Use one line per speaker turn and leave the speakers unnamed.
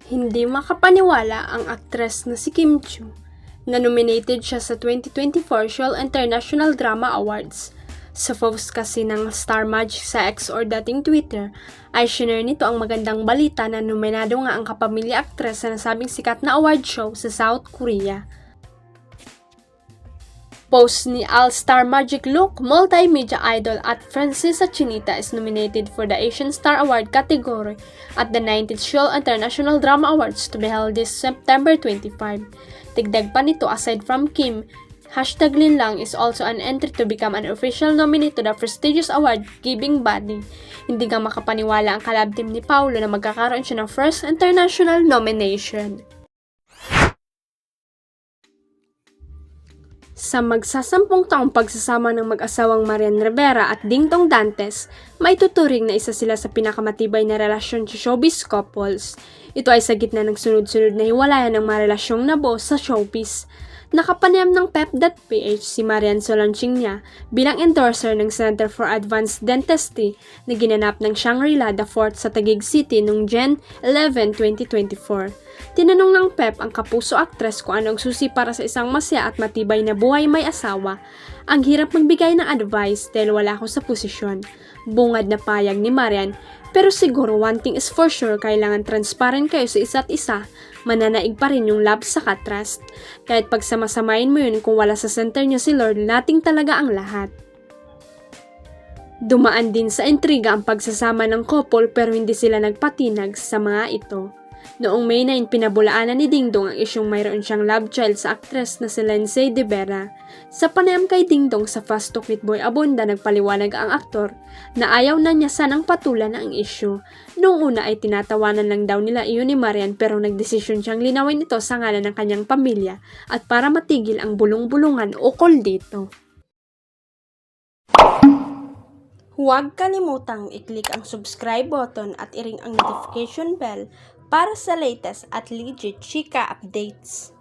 Hindi makapaniwala ang aktres na si Kim Chiu na nominated siya sa 2024 Seoul International Drama Awards. Sa post kasi ng Star Magic sa X or dating Twitter, ay shinare nito ang magandang balita na nominado nga ang kapamilya aktres sa nasabing sikat na award show sa South Korea. Post ni All-Star Magic Look, multimedia idol at Francesa Chinita is nominated for the Asian Star Award category at the 90th Seoul International Drama Awards to be held this September 25. Tigdag pa nito, aside from Kim, #Linlang is also an entry to become an official nominee to the prestigious award-giving body. Hindi nga makapaniwala ang collab team ni Paulo na magkakaroon siya ng first international nomination. Sa magsasampung taong pagsasama ng mag-asawang Marian Rivera at Dingdong Dantes, may tuturing na isa sila sa pinakamatibay na relasyon sa showbiz couples. Ito ay sa gitna ng sunod-sunod na hiwalayan ng mga relasyong nabuo sa showbiz. Nakapanayam ng PEP.ph si Marian Solanchingnya bilang endorser ng Center for Advanced Dentistry na ginanap ng Shangri-La The Fort sa Taguig City noong Jan 11, 2024. Tinanong ng PEP ang kapuso aktres kung ano ang susi para sa isang masaya at matibay na buhay may asawa. Ang hirap magbigay ng advice dahil wala ako sa posisyon. Bungad na payag ni Marian, pero siguro one thing is for sure, kailangan transparent kayo sa isa't isa, mananaig pa rin yung love sa trust. Kahit pagsamasamain mo yun kung wala sa center niya si Lord, nating talaga ang lahat. Dumaan din sa intriga ang pagsasama ng couple pero hindi sila nagpatinag sa mga ito. Noong May 9, pinabulaanan ni Dingdong ang isyong mayroon siyang love child sa aktres na si Lindsay De Vera. Sa panayam kay Dingdong sa Fast to Quit Boy Abunda, nagpaliwanag ang aktor na ayaw na niya sanang patulan ang issue. Noong una ay tinatawanan lang daw nila iyon ni Marian pero nagdesisyon siyang linawin ito sa ngalan ng kanyang pamilya at para matigil ang bulong-bulungan ukol dito. Huwag kalimutang i-click ang subscribe button at i-ring ang notification bell para sa latest at legit chika updates.